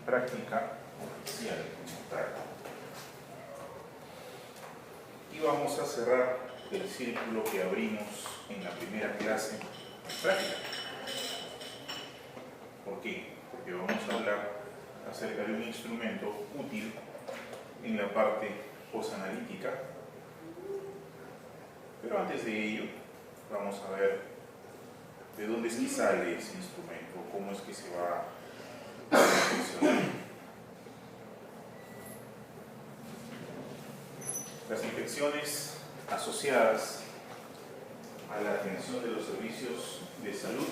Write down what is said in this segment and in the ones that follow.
práctica oficial como tal. Y vamos a cerrar el círculo que abrimos en la primera clase práctica. ¿Por qué? Porque vamos a hablar acerca de un instrumento útil en la parte posanalítica. Pero antes de ello, vamos a ver de dónde es que sale ese instrumento, cómo es que se va a funcionar. Las infecciones asociadas a la atención de los servicios de salud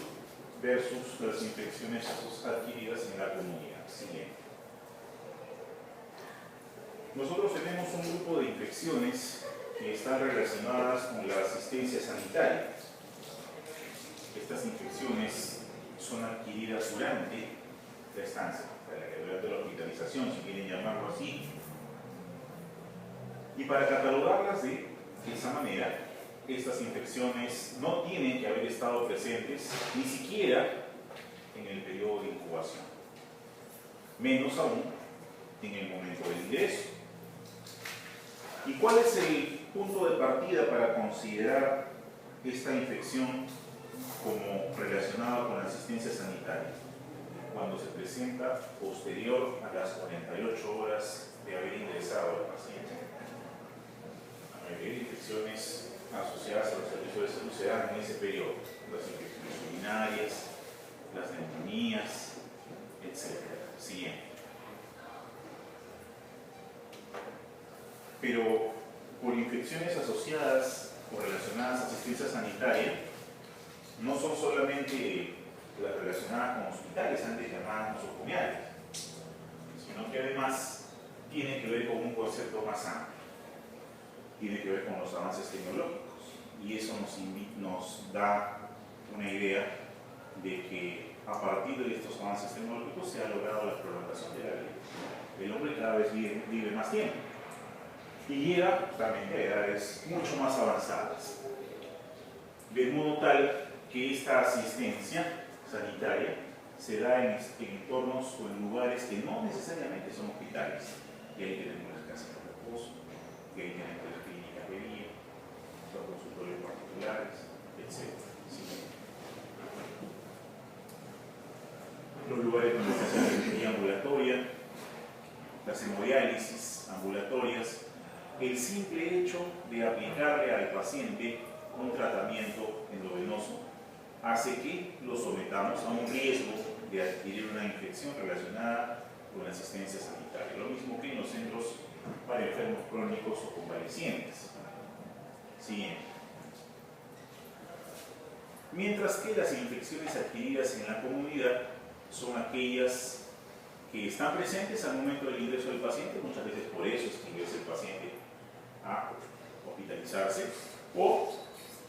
versus las infecciones adquiridas en la comunidad. Siguiente. Nosotros tenemos un grupo de infecciones que están relacionadas con la asistencia sanitaria. Estas infecciones son adquiridas durante la estancia, durante la hospitalización, si quieren llamarlo así. Y para catalogarlas de esa manera, estas infecciones no tienen que haber estado presentes ni siquiera en el periodo de incubación, menos aún en el momento del ingreso. ¿Y cuál es el punto de partida para considerar esta infección como relacionada con la asistencia sanitaria? Cuando se presenta posterior a las 48 horas de haber ingresado al paciente. La mayoría de infecciones asociadas a los servicios de salud se dan en ese periodo: las infecciones urinarias, las neumonías, etc. Siguiente. Pero por infecciones asociadas o relacionadas a asistencia sanitaria, no son solamente las relacionadas con hospitales, antes llamadas nosocomiales, sino que además tiene que ver con un concepto más amplio. Tiene que ver con los avances tecnológicos, y eso nos da una idea de que a partir de estos avances tecnológicos se ha logrado la prolongación de la vida. El hombre cada vez vive más tiempo y llega justamente a edades mucho más avanzadas, de modo tal que esta asistencia sanitaria se da en entornos o en lugares que no necesariamente son hospitales. Y ahí tenemos las casas de reposo, y ahí tenemos las clínicas de día, los consultorios particulares, etc. ¿Sí? Los lugares donde se hace la enfermería ambulatoria, las hemodiálisis ambulatorias, el simple hecho de aplicarle al paciente un tratamiento endovenoso hace que lo sometamos a un riesgo de adquirir una infección relacionada con la asistencia sanitaria. Lo mismo que en los centros para enfermos crónicos o convalecientes. Siguiente. Mientras que las infecciones adquiridas en la comunidad son aquellas que están presentes al momento del ingreso del paciente, muchas veces por eso es que ingresa el paciente a hospitalizarse, o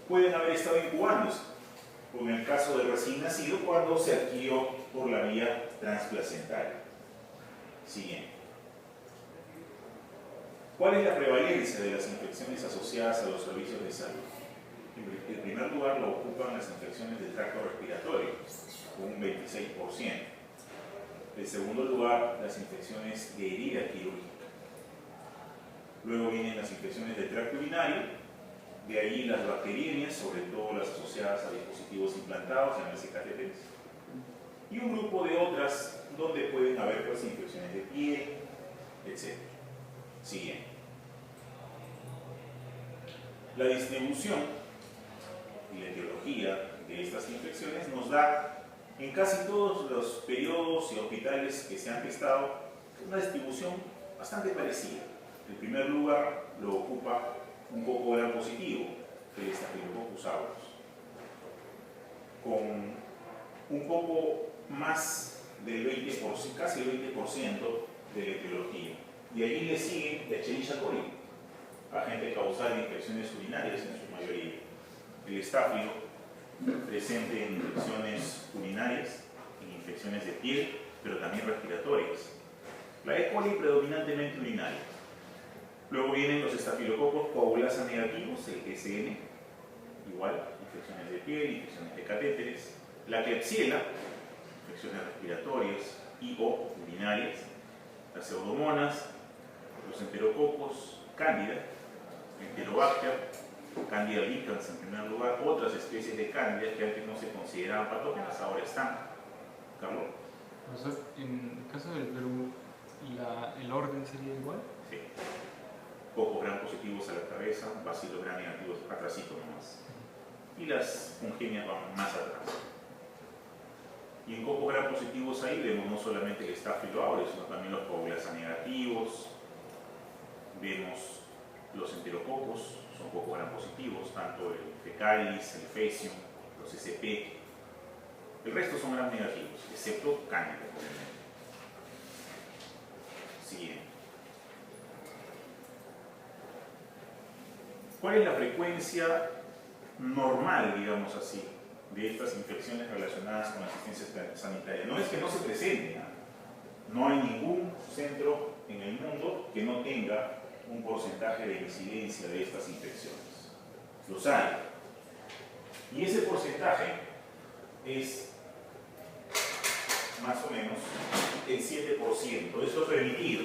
pueden haber estado incubándose, como en el caso del recién nacido cuando se adquirió por la vía transplacentaria. Siguiente. ¿Cuál es la prevalencia de las infecciones asociadas a los servicios de salud? En primer lugar lo ocupan las infecciones del tracto respiratorio, con un 26%. En segundo lugar, las infecciones de herida quirúrgica. Luego vienen las infecciones del tracto urinario, de ahí las bacterianas, sobre todo las asociadas a dispositivos implantados, llámese catéteres, y un grupo de otras donde pueden haber pues, infecciones de piel, etc. Siguiente. La distribución y la etiología de estas infecciones nos da en casi todos los periodos y hospitales que se han testado una distribución bastante parecida. En primer lugar lo ocupa un coco gram positivo, el Staphylococcus aureus, con un poco más del 20%, casi el 20% de la etiología. Y allí le sigue la Escherichia coli, agente causal de infecciones urinarias en su mayoría. El estafilo, presente en infecciones urinarias, en infecciones de piel, pero también respiratorias. La E. coli predominantemente urinaria. Luego vienen los estafilococos coagulasa negativos, el SN, igual, infecciones de piel, infecciones de catéteres. La Klebsiella, infecciones respiratorias, y o urinarias, las pseudomonas, los enterococos, cándida, enterobacter, Candida albicans en primer lugar, otras especies de cándida que antes no se consideraban patógenas, ahora están. Carlos. Profesor, en el caso del Perú, ¿el orden sería igual? Sí. Cocos gram positivos a la cabeza, bacilos gram negativos atrásito nomás. Y las fungemias van más atrás. Y en cocos gram positivos ahí vemos no solamente el Staphylo aureus, sino también los coagulasa negativos, vemos los enterococos, son cocos gram positivos, tanto el fecalis, el faecium, los SCP. El resto son gram negativos, excepto cándida, obviamente. Siguiente. ¿Cuál es la frecuencia normal, digamos así, de estas infecciones relacionadas con la asistencia sanitaria? No es que no se presenten, no hay ningún centro en el mundo que no tenga un porcentaje de incidencia de estas infecciones. Los hay. Y ese porcentaje es más o menos el 7%. Eso es permitido,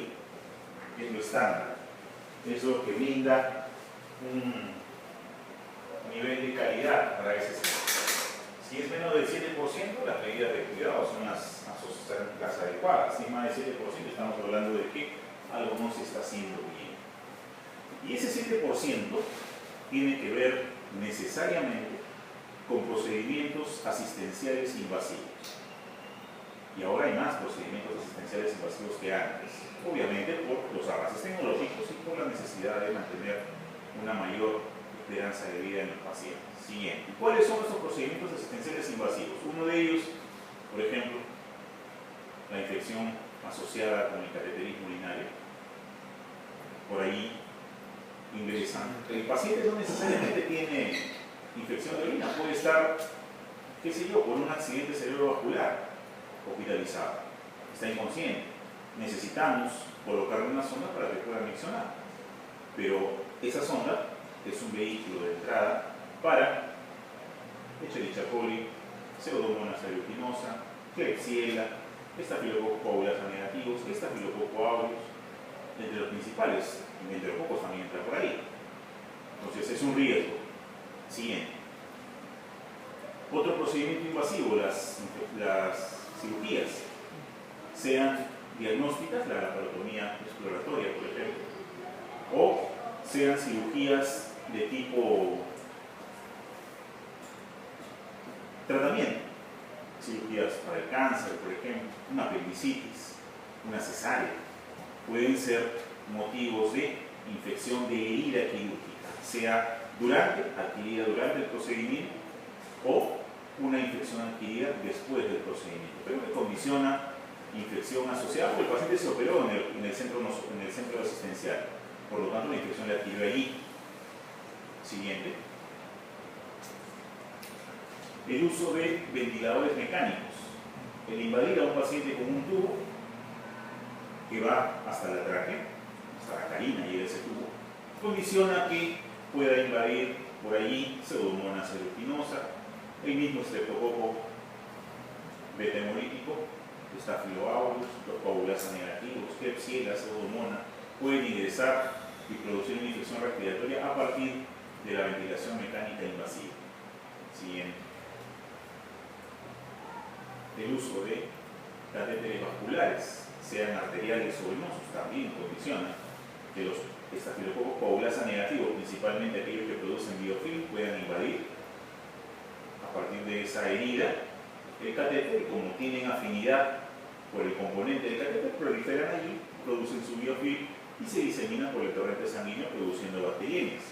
es lo estándar. Es lo que brinda un nivel de calidad para ese centro. Si es menos del 7%, las medidas de cuidado son las adecuadas. Si es más del 7%, estamos hablando de que algo no se está haciendo bien. Y ese 7% tiene que ver necesariamente con procedimientos asistenciales invasivos. Y ahora hay más procedimientos asistenciales invasivos que antes, obviamente por los avances tecnológicos y por la necesidad de mantener una mayor esperanza de vida en los pacientes. Siguiente. ¿Cuáles son esos procedimientos asistenciales invasivos? Uno de ellos, por ejemplo, la infección asociada con el cateterismo urinario. Por ahí ingresan. El paciente no necesariamente tiene infección de orina, puede estar, qué sé yo, por un accidente cerebrovascular, hospitalizado, está inconsciente. Necesitamos colocarle una sonda para que pueda miccionar, pero esa sonda es un vehículo de entrada para Escherichia coli, Pseudomonas aeruginosa, Klebsiella, Staphylococcus coagulasa negativos, Staphylococcus aureus, entre los principales. El enterococos también entra por ahí. Entonces es un riesgo. Siguiente. Otro procedimiento invasivo, las cirugías, sean diagnósticas, la laparotomía exploratoria, por ejemplo, o sean cirugías de tipo tratamiento, cirugías para el cáncer, por ejemplo, una apendicitis, una cesárea, pueden ser motivos de infección de herida quirúrgica, sea adquirida durante el procedimiento o una infección adquirida después del procedimiento, pero que condiciona infección asociada porque el paciente se operó en el centro asistencial, por lo tanto la infección la adquirió allí. Siguiente. El uso de ventiladores mecánicos. El invadir a un paciente con un tubo que va hasta la tráquea, hasta la carina y ese tubo, condiciona que pueda invadir por allí Pseudomonas aeruginosa, el mismo Streptococo beta hemolítico, Staphylo aureus, los coagulasa negativos, Klebsiella, Pseudomonas, pueden ingresar y producir una infección respiratoria a partir de la ventilación mecánica invasiva. Siguiente. El uso de catéteres vasculares, sean arteriales o venosos, también condiciona que los Staphylococcus coagulasa negativos, principalmente aquellos que producen biofilm, puedan invadir a partir de esa herida el catéter, y como tienen afinidad por el componente del catéter, proliferan allí, producen su biofilm y se diseminan por el torrente sanguíneo produciendo bacteriemias.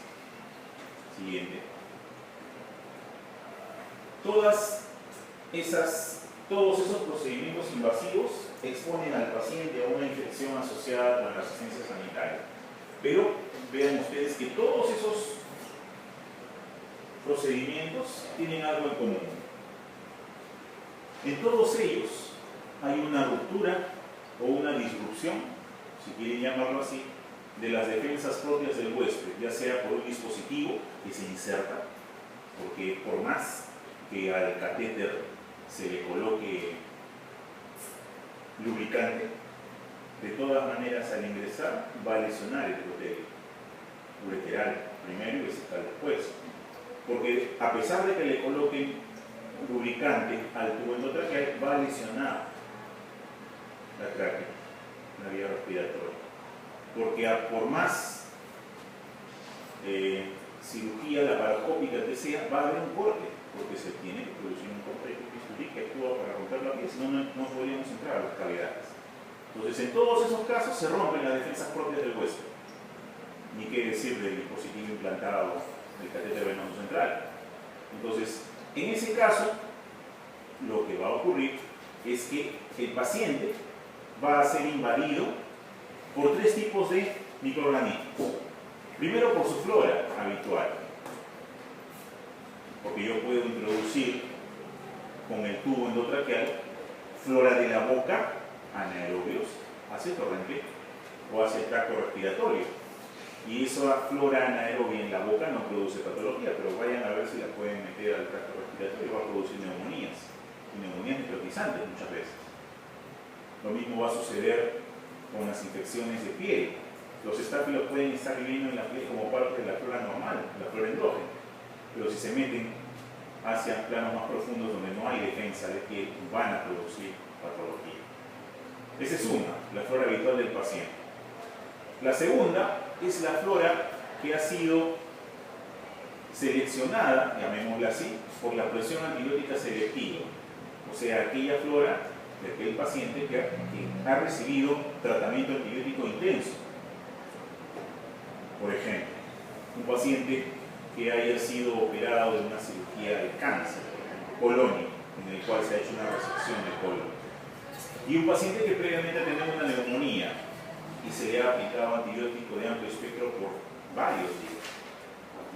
Siguiente. Todos esos procedimientos invasivos exponen al paciente a una infección asociada con la asistencia sanitaria. Pero vean ustedes que todos esos procedimientos tienen algo en común. En todos ellos hay una ruptura o una disrupción, si quieren llamarlo así, de las defensas propias del huésped, ya sea por un dispositivo que se inserta, porque por más que al catéter se le coloque lubricante, de todas maneras al ingresar va a lesionar el epitelio ureteral primero y vesical después. Porque a pesar de que le coloquen lubricante al tubo endotraqueal, va a lesionar la tráquea, la vía respiratoria. Porque por más cirugía laparoscópica que sea, va a haber un corte, porque se tiene que producir un corte de bisturí que actúa para romper la piel, si no, no podríamos entrar a las cavidades. Entonces, en todos esos casos se rompen las defensas propias del hueso. Ni qué decir del dispositivo implantado del catéter venoso central. Entonces, en ese caso, lo que va a ocurrir es que el paciente va a ser invadido por tres tipos de microorganismos. Primero, por su flora habitual, porque yo puedo introducir con el tubo endotraqueal flora de la boca, anaerobios, hacia el torrente o hacia el tracto respiratorio. Y esa flora anaerobia en la boca no produce patología, pero vayan a ver si la pueden meter al tracto respiratorio, va a producir neumonías, y neumonías necrotizantes muchas veces. Lo mismo va a suceder con las infecciones de piel. Los estáfilos pueden estar viviendo en la piel como parte de la flora normal, la flora endógena, pero si se meten hacia planos más profundos donde no hay defensa de piel, van a producir patología. Esa es una, la flora habitual del paciente. La segunda es la flora que ha sido seleccionada, llamémosla así, por la presión antibiótica selectiva, o sea, aquella flora de aquel paciente que ha recibido tratamiento antibiótico intenso. Por ejemplo, un paciente que haya sido operado de una cirugía de cáncer, colónico, en el cual se ha hecho una resección del colon, y un paciente que previamente ha tenido una neumonía y se le ha aplicado antibiótico de amplio espectro por varios días.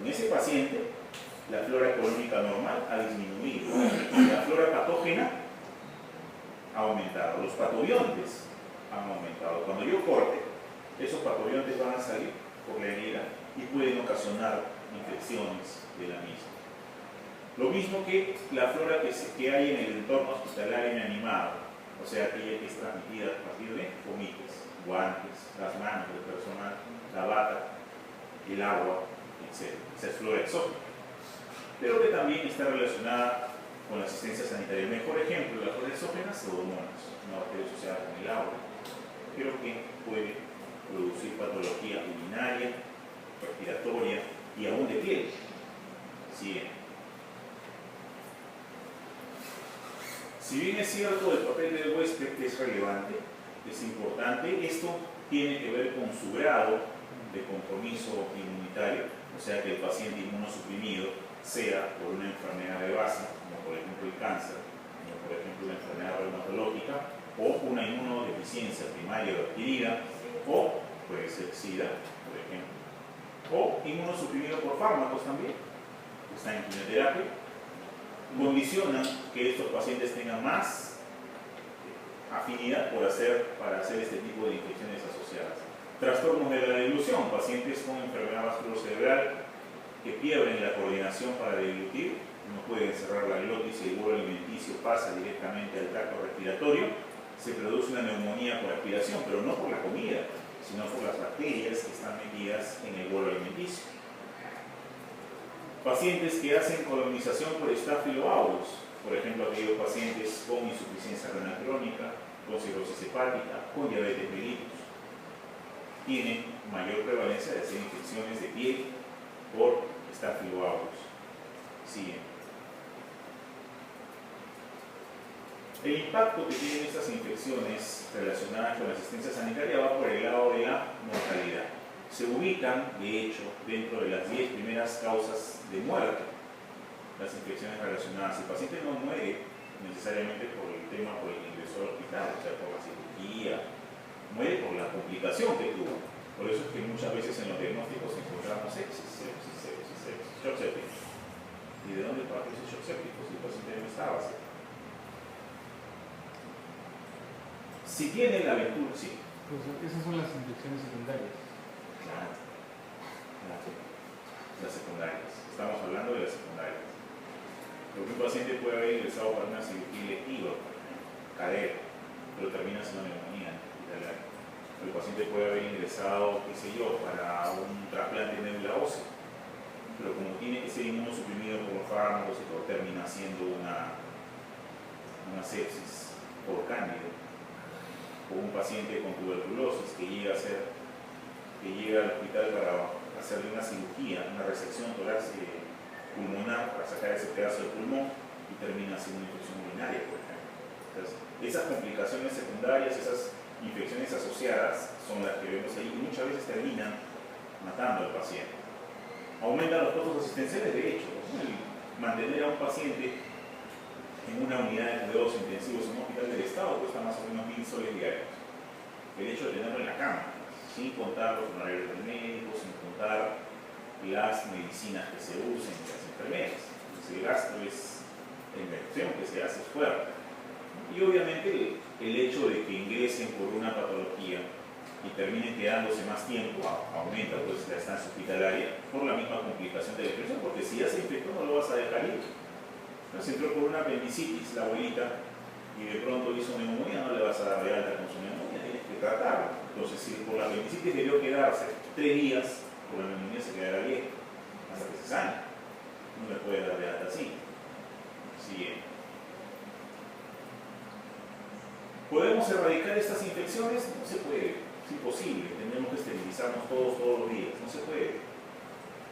En ese paciente, la flora colónica normal ha disminuido, la flora patógena ha aumentado, los patobiontes han aumentado. Cuando yo corte, esos patobiontes van a salir por la herida y pueden ocasionar infecciones de la misma. Lo mismo que la flora que hay en el entorno hospitalario inanimado, o sea, aquella que es transmitida a partir de fomites, guantes, las manos del personal, la bata, el agua, etc. Esa es flora exógena, pero que también está relacionada con la asistencia sanitaria. El mejor ejemplo de la flora exógena es pseudomonas, una bacteria asociada con el agua, pero que puede producir patología urinaria, respiratoria y aún de piel. Sigue. Si bien es cierto, el papel del huésped es relevante, es importante, esto tiene que ver con su grado de compromiso inmunitario, o sea que el paciente inmunosuprimido sea por una enfermedad de base, como por ejemplo el cáncer, como por ejemplo la enfermedad reumatológica, o una inmunodeficiencia primaria o adquirida, o puede ser SIDA, por ejemplo, o inmunosuprimido por fármacos también, está en quimioterapia, condicionan que estos pacientes tengan más afinidad para hacer este tipo de infecciones asociadas. Trastornos de la deglución, pacientes con enfermedad vasculocerebral que pierden la coordinación para deglutir, no pueden cerrar la glotis y el bolo alimenticio pasa directamente al tracto respiratorio, se produce una neumonía por aspiración, pero no por la comida, sino por las bacterias que están metidas en el bolo alimenticio. Pacientes que hacen colonización por Staphylo aureus, por ejemplo, aquellos pacientes con insuficiencia renal crónica, con cirrosis hepática, con diabetes mellitus, tienen mayor prevalencia de hacer infecciones de piel por Staphylo aureus. Siguen. El impacto que tienen estas infecciones relacionadas con la asistencia sanitaria va por el lado de la mortalidad. Se ubican, de hecho, dentro de las 10 primeras causas de muerte, las infecciones relacionadas. El paciente no muere necesariamente por el tema por el ingreso al hospital, o sea, por la cirugía, muere por la complicación que tuvo. Por eso es que muchas veces en los diagnósticos encontramos sepsis, shock séptico. ¿Y de dónde parte ese shock séptico si el paciente no estaba séptico? Si tiene la aventura, sí. Pues esas son las infecciones secundarias. Claro. Las secundarias. Estamos hablando de las secundarias. Porque un paciente puede haber ingresado para una cirugía electiva, cadera, pero termina siendo neumonía hospitalaria. El paciente puede haber ingresado, qué sé yo, para un trasplante de médula ósea, pero como tiene que ser inmunosuprimido por los fármacos y todo, termina siendo una sepsis por cándida. O un paciente con tuberculosis que llega al hospital para hacerle una cirugía, una resección torácica pulmonar para sacar ese pedazo de pulmón y termina siendo una infección urinaria, por ejemplo. Entonces, esas complicaciones secundarias, esas infecciones asociadas son las que vemos ahí y muchas veces terminan matando al paciente. Aumentan los costos asistenciales, de hecho, ¿no? El mantener a un paciente en una unidad de cuidados intensivos en un hospital del Estado cuesta más o menos 1.000 soles diarios. El hecho de tenerlo en la cama, sin contar los honorarios del médico, sin contar las medicinas que se usen de las enfermeras. Entonces, el gasto es, la inversión que se hace es fuerte. Y obviamente el hecho de que ingresen por una patología y terminen quedándose más tiempo aumenta pues la estancia hospitalaria por la misma complicación de la infección, porque si ya se infectó no lo vas a dejar ir. Se entró por una apendicitis la abuelita y de pronto hizo neumonía, no le vas a dar de alta con su neumonía, tienes que tratarlo. Entonces, si por la apendicitis debió quedarse 3 días, por la neumonía se quedará bien, hasta que se sane. No le puede dar de alta así. Siguiente. ¿Podemos erradicar estas infecciones? No se puede, es imposible. Tenemos que esterilizarnos todos los días, no se puede.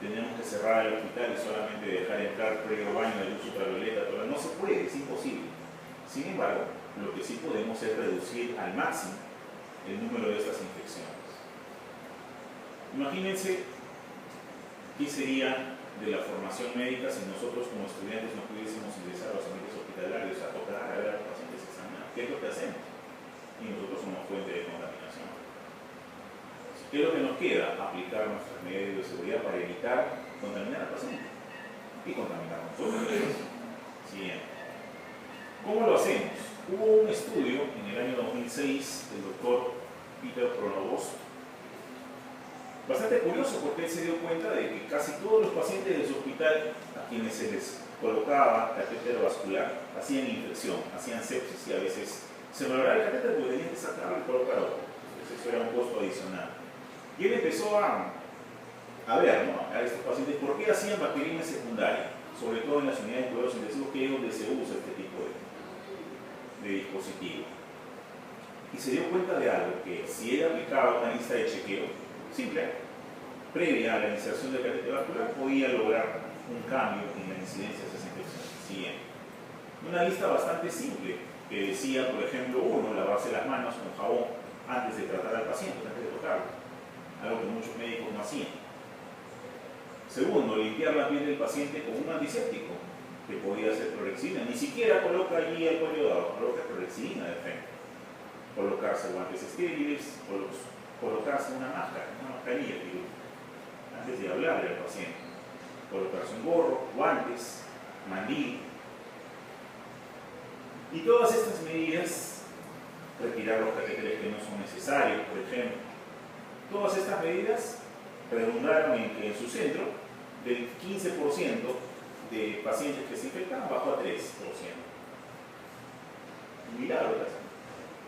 Tenemos que cerrar el hospital y solamente dejar entrar previo baño de luz ultravioleta, no se puede, es imposible. Sin embargo, lo que sí podemos es reducir al máximo el número de estas infecciones. Imagínense qué sería de la formación médica si nosotros como estudiantes no pudiésemos ingresar a los ambientes hospitalarios a tocar, a ver a los pacientes examinados. ¿Qué es lo que hacemos? Y nosotros somos fuente de contaminación. ¿Qué es lo que nos queda? Aplicar nuestras medidas de seguridad para evitar contaminar al paciente y contaminar nosotros. Siguiente. ¿Cómo lo hacemos? Hubo un estudio en el año 2006 del doctor Peter Pronovost, bastante curioso porque él se dio cuenta de que casi todos los pacientes de su hospital a quienes se les colocaba catéter vascular hacían infección, hacían sepsis y a veces se malograba el catéter porque tenían que sacarlo y colocar otro. Entonces eso era un costo adicional. Y él empezó a ver, ¿no?, a estos pacientes por qué hacían bacteriemia secundaria, sobre todo en las unidades de cuidados intensivos, que es donde se usa este tipo de dispositivo. Y se dio cuenta de algo, que si él aplicaba una lista de chequeo simple, previa a la inserción del catéter vascular, podía lograr un cambio en la incidencia de esas infecciones. Siguiente. Una lista bastante simple, que decía, por ejemplo, 1, lavarse las manos con jabón antes de tratar al paciente, antes de tocarlo. Algo que muchos médicos no hacían. Segundo, limpiar la piel del paciente con un antiséptico, que podía ser clorexidina. Ni siquiera coloca allí el cuello dado, coloca clorexidina de frente. Colocarse guantes estériles, colocarse una máscara, una mascarilla, antes de hablarle al paciente. Colocarse un gorro, guantes, mandil. Y todas estas medidas, retirar los catéteres que no son necesarios, por ejemplo, todas estas medidas redundaron en que en su centro, del 15% de pacientes que se infectaban, bajó a 3%. Un milagro, casi.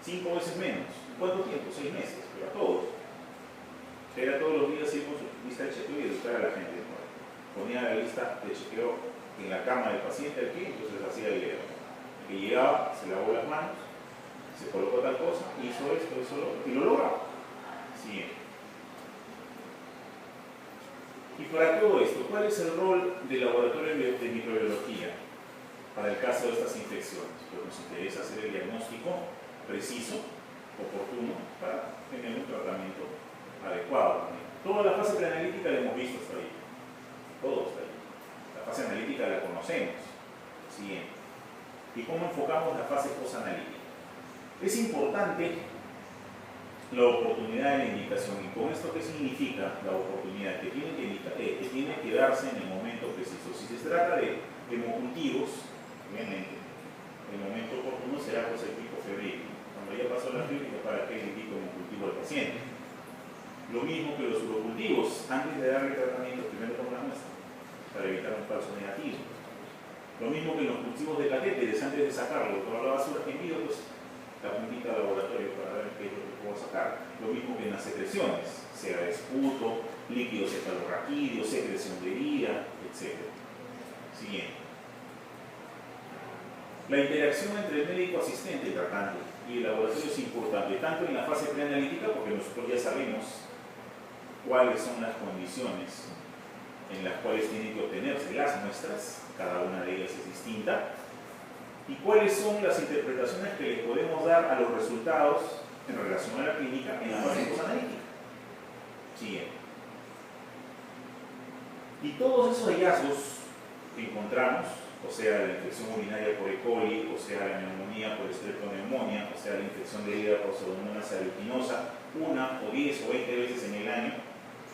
5 veces menos. ¿Cuánto tiempo? 6 meses, pero a todos. Era todos los días ir con su lista de chequeo y educar a la gente. Ponía la lista de chequeo en la cama del paciente aquí, entonces hacía el dedo. El que llegaba, se lavó las manos, se colocó tal cosa, hizo esto, hizo lo otro, y lo lograba. Siguiente. Y para todo esto, ¿cuál es el rol del laboratorio de microbiología para el caso de estas infecciones? Pues nos interesa hacer el diagnóstico preciso, oportuno, para tener un tratamiento adecuado. Toda la fase preanalítica la hemos visto hasta ahí. Todo está ahí. La fase analítica la conocemos. Siguiente. ¿Y cómo enfocamos la fase posanalítica? Es importante la oportunidad de la indicación. ¿Y con esto qué significa la oportunidad? Que tiene que darse en el momento preciso. Si se trata de hemocultivos, obviamente, el momento oportuno será pues el pico febril. Cuando ya pasó la fiebre, ¿para qué el pico hemocultivo al paciente? Lo mismo que los urocultivos, antes de darle tratamiento, primero con la muestra, para evitar un falso negativo. Lo mismo que los cultivos de catéteres, antes de sacarlo, toda la basura que envío, pues la puntita laboral sacar. Lo mismo que en las secreciones, sea esputo, líquido cefalorraquídeo, secreción de herida, etc. Siguiente. La interacción entre el médico asistente, tratante, y el laboratorio es importante, tanto en la fase preanalítica, porque nosotros ya sabemos cuáles son las condiciones en las cuales tienen que obtenerse las muestras, cada una de ellas es distinta, y cuáles son las interpretaciones que le podemos dar a los resultados en relación a la clínica en la fase posanalítica. Siguiente. Y todos esos hallazgos que encontramos, o sea, la infección urinaria por E. coli, o sea, la neumonía por estreptoneumonía, o sea, la infección de herida por Pseudomonas aeruginosa, 1 o 10 o 20 veces en el año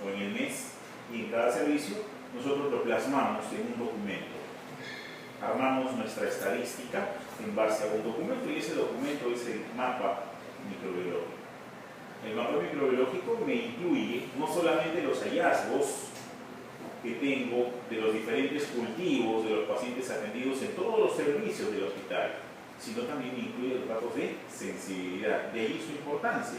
o en el mes, y en cada servicio, nosotros lo plasmamos en un documento. Armamos nuestra estadística en base a un documento, y ese documento es el mapa microbiológico. El mapa microbiológico me incluye no solamente los hallazgos que tengo de los diferentes cultivos de los pacientes atendidos en todos los servicios del hospital, sino también me incluye los datos de sensibilidad. De ahí su importancia.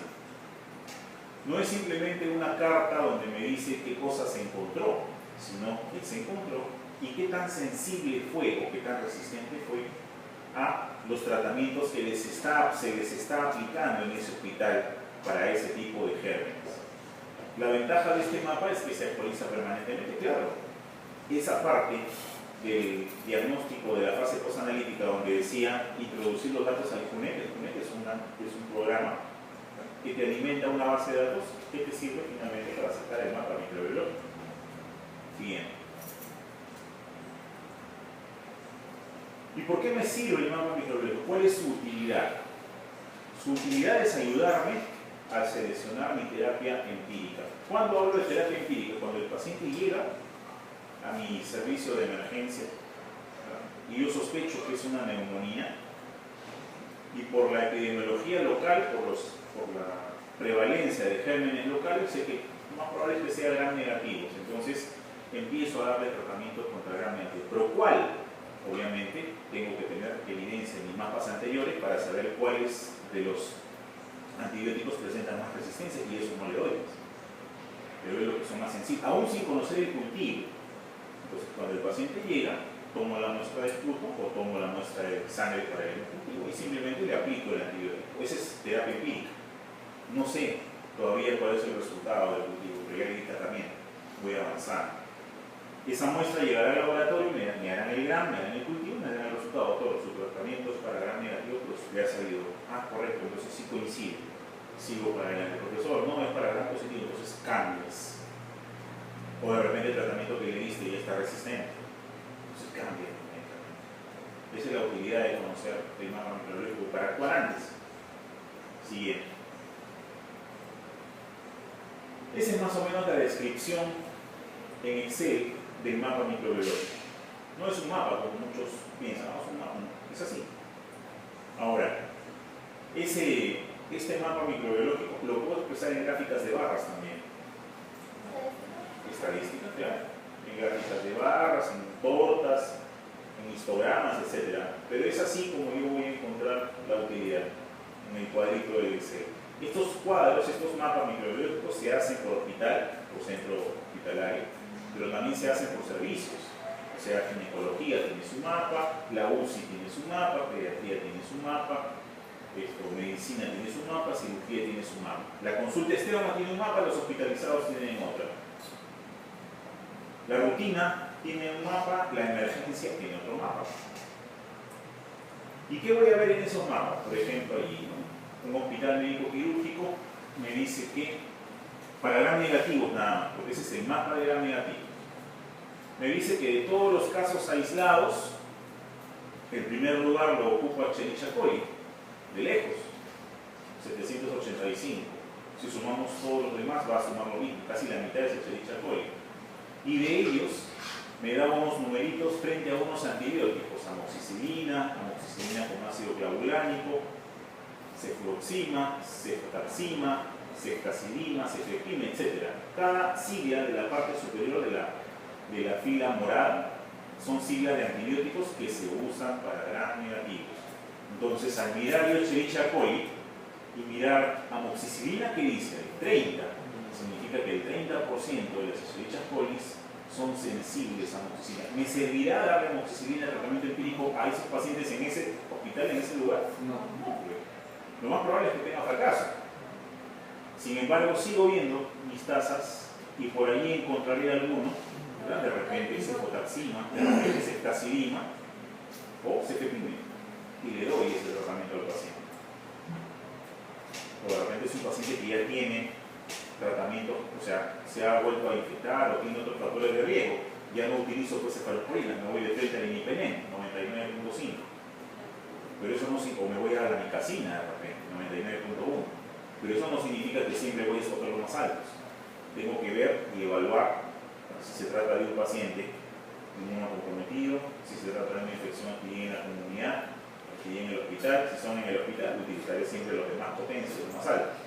No es simplemente una carta donde me dice qué cosa se encontró, sino qué se encontró y qué tan sensible fue o qué tan resistente fue a los tratamientos que se les está aplicando en ese hospital para ese tipo de gérmenes. La ventaja de este mapa es que se actualiza permanentemente. Claro, esa parte del diagnóstico de la fase posanalítica donde decía introducir los datos al CUNET, el CUNET es un programa que te alimenta una base de datos que te sirve finalmente para sacar el mapa microbiológico. Bien. ¿Y por qué me sirve el mapa microbiológico? ¿Cuál es su utilidad? Su utilidad es ayudarme a seleccionar mi terapia empírica. ¿Cuándo hablo de terapia empírica? Cuando el paciente llega a mi servicio de emergencia, ¿verdad? Y yo sospecho que es una neumonía, y por la epidemiología local, por la prevalencia de gérmenes locales, sé que lo más probable es que sea gram negativos. Entonces empiezo a darle tratamientos contra gram negativos. ¿Pero cuál? Obviamente tengo que tener evidencia en mis mapas anteriores para saber cuáles de los antibióticos presentan más resistencia, y eso no le doy. Le doy los que son más sensibles, aún sin conocer el cultivo. Entonces, cuando el paciente llega, tomo la muestra de esputo o tomo la muestra de sangre para el cultivo y simplemente le aplico el antibiótico. Esa es terapia empírica. No sé todavía cuál es el resultado del cultivo, pero ya le di tratamiento. Voy avanzando. Esa muestra llegará al laboratorio, me harán el gram, me harán el cultivo, me darán el resultado. Todos sus tratamientos para gram negativo, pues ya ha salido. Ah, correcto, entonces sí coincide. Sigo para adelante. Profesor, no es para gram positivo, entonces cambias. O de repente el tratamiento que le diste ya está resistente. Entonces cambia. Esa es la utilidad de conocer el mapa microbiológico para actuar antes. Siguiente. Esa es más o menos la descripción en Excel del mapa microbiológico. No es un mapa como muchos piensan, no es un mapa, es así. Ahora, este mapa microbiológico lo puedo expresar en gráficas de barras también. Estadística, claro. En gráficas de barras, en tortas, en histogramas, etc. Pero es así como yo voy a encontrar la utilidad en el cuadrito del Excel. Estos cuadros, estos mapas microbiológicos se hacen por hospital, por centro hospitalario, pero también se hacen por servicios. O sea, ginecología tiene su mapa, la UCI tiene su mapa, pediatría tiene su mapa, medicina tiene su mapa, cirugía tiene su mapa. La consulta externa tiene un mapa, los hospitalizados tienen otra. La rutina tiene un mapa, la emergencia tiene otro mapa. ¿Y qué voy a ver en esos mapas? Por ejemplo, allí, ¿no? Un hospital médico quirúrgico me dice que para gram negativos nada más, porque ese es el mapa de gram negativo. Me dice que de todos los casos aislados, el primer lugar lo ocupa Escherichia coli, de lejos, 785. Si sumamos todos los demás, va a sumar lo mismo, casi la mitad es Escherichia coli. Y de ellos me da unos numeritos frente a unos antibióticos, amoxicilina con ácido clavulánico, cefluoxima, cefotaxima, ceftazidima, cefepime, etc. Cada sigla de la parte superior de la fila morada son siglas de antibióticos que se usan para gram negativos. Entonces, al mirar yo Escherichia coli, y mirar amoxicilina, ¿qué dice? 30. Significa que el 30% de las susodichas colis son sensibles a amoxicilina. ¿Me servirá darle amoxicilina de tratamiento empírico a esos pacientes en ese hospital, en ese lugar? No. Lo más probable es que tenga fracaso. Sin embargo, sigo viendo mis tasas y por allí encontraré alguno, ¿verdad? De repente cefotaxima, de repente ceftazidima o cefepime, y le doy ese tratamiento al paciente. O de repente es un paciente que ya tiene tratamiento, o sea, se ha vuelto a infectar o tiene otros factores de riesgo, ya no utilizo pues cefalosporina, me voy de 30 al imipenem, 99.5. Pero eso no, o me voy a la micacina de repente, 99.1. Pero eso no significa que siempre voy a escoger los más altos. Tengo que ver y evaluar si se trata de un paciente inmunocomprometido, si se trata de una infección aquí en la comunidad, aquí en el hospital. Si son en el hospital, utilizaré siempre los de más potencia, los más altos.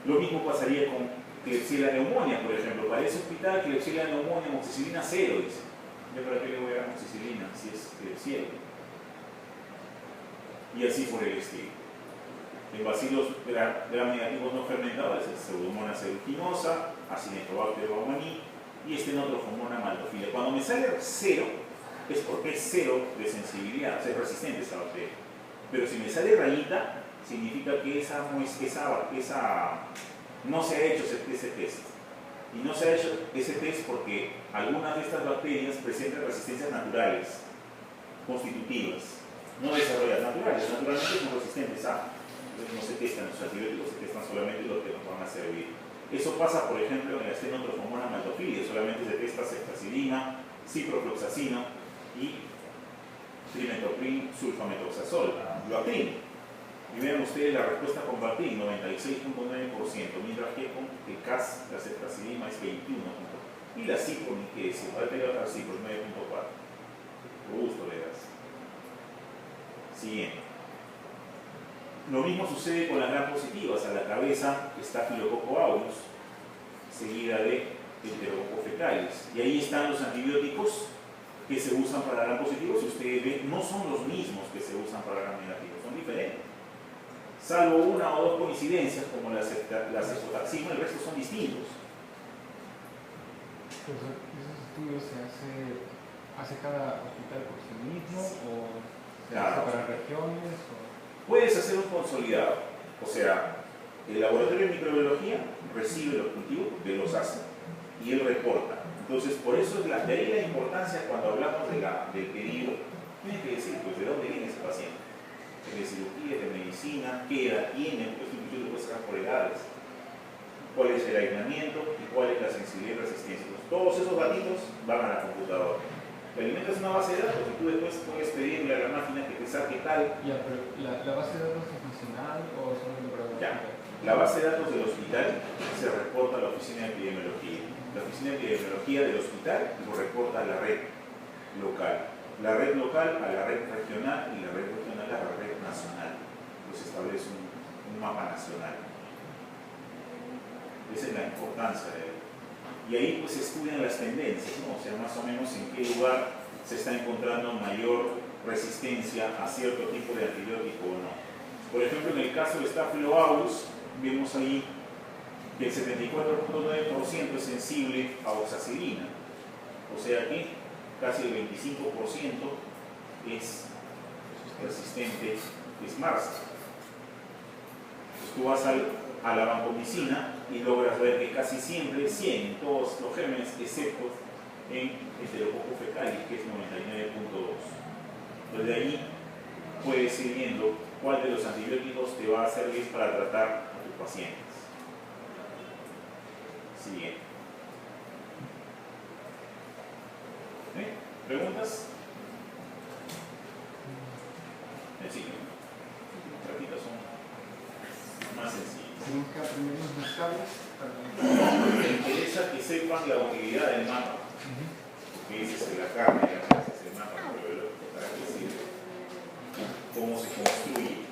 Lo mismo pasaría con Klebsiella pneumoniae, por ejemplo. Para ese hospital, Klebsiella pneumoniae, amoxicilina 0, dice. ¿Yo para qué le voy a dar amoxicilina si es Klebsiella? Y así por el estilo. En bacilos gram negativos no fermentados es Pseudomonas aeruginosa, Acinetobacter baumannii y Stenotrophomona maltophilia. Cuando me sale 0 es porque es 0 de sensibilidad, o sea, es resistente a esa bacteria. Pero si me sale rayita, significa que no se ha hecho ese test. Y no se ha hecho ese test porque algunas de estas bacterias presentan resistencias naturales, constitutivas. No desarrolladas, naturalmente son resistentes a. Entonces no se testan los antibióticos, se testan solamente los que nos van a servir. Eso pasa, por ejemplo, en la Stenotrophomona maltophilia, solamente se testa ceftazidima, ciprofloxacino y trimethoprim sulfametoxazol, Luaprim. Y vean ustedes la respuesta con Bactrim, 96.9%, mientras que con el CAS, la ceftazidima es 21%. Y la cipro, ni qué decir, ahora te voy a dar cipro, 9.4%. Por gusto le das. Siguiente. Lo mismo sucede con las gram positivas. A la cabeza está Staphylococcus aureus, seguida de Enterococcus fecalis. Y ahí están los antibióticos que se usan para gram positivos. Si ustedes ven, no son los mismos que se usan para gram negativos, son diferentes. Salvo una o dos coincidencias, como la cefotaxima, el resto son distintos. ¿Esos estudios se hace cada hospital por sí mismo o se hace para regiones? Puedes hacer un consolidado, o sea, el laboratorio de microbiología recibe los cultivos, los hace y él reporta. Entonces, por eso es de ahí la importancia cuando hablamos del pedido, tiene que decir, pues, de dónde viene ese paciente. ¿Es de cirugía, de medicina? ¿Qué edad tiene? Pues incluso lo puedes sacar por edades. ¿Cuál es el aislamiento y cuál es la sensibilidad y resistencia? Pues, todos esos datitos van a la computadora. Te alimentas una base de datos y tú después puedes pedirle a la máquina que te saque tal. Ya, pero ¿la base de datos es nacional o solamente para el hospital? La base de datos del hospital se reporta a la oficina de epidemiología. La oficina de epidemiología del hospital lo reporta a la red local. La red local a la red regional y la red regional a la red nacional. Pues se establece un mapa nacional. Esa es la importancia de él. Y ahí pues se estudian las tendencias, ¿no? O sea, más o menos en qué lugar se está encontrando mayor resistencia a cierto tipo de antibiótico o no. Por ejemplo, en el caso de Staphylococcus aureus, vemos ahí que el 74.9% es sensible a oxacilina. O sea que casi el 25% es resistente, es MARSA. Entonces tú vas a la vancomicina y logras ver que casi siempre 100 en todos los gérmenes, excepto en Enterococcus fecalis, que es 99.2. Entonces de ahí puedes ir viendo cuál de los antibióticos te va a servir para tratar a tus pacientes. Siguiente. ¿Preguntas? Sencillo. Las prácticas son más sencillas. Tenemos que aprender unas tablas para... Me interesa que sepan la utilidad del mapa. Que dices que la carne es el mapa microbiológico, para qué sirve, cómo se construye.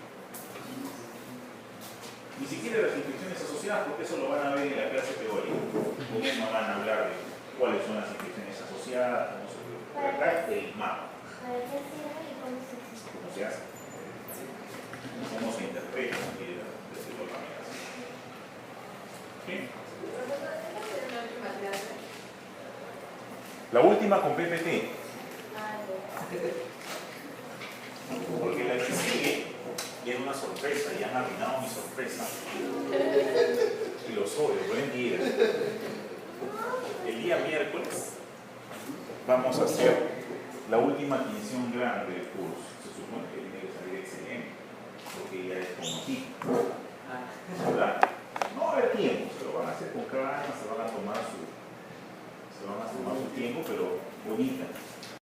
Ni siquiera las infecciones asociadas, porque eso lo van a ver en la clase teórica. Con eso van a hablar de cuáles son las infecciones asociadas, cómo se acá el mapa. ¿Cómo se hace? ¿Cómo se interpreta? La última con PPT. Porque la que sigue ya es una sorpresa, ya han arruinado mi sorpresa. Y los odio, buen día. El día miércoles vamos a hacer la última adquisición grande del curso. Se supone que tiene que salir excelente, porque ya es como aquí. ¿Verdad? No va a haber tiempo, se lo van a hacer con calma, se van a tomar su tiempo, pero bonita.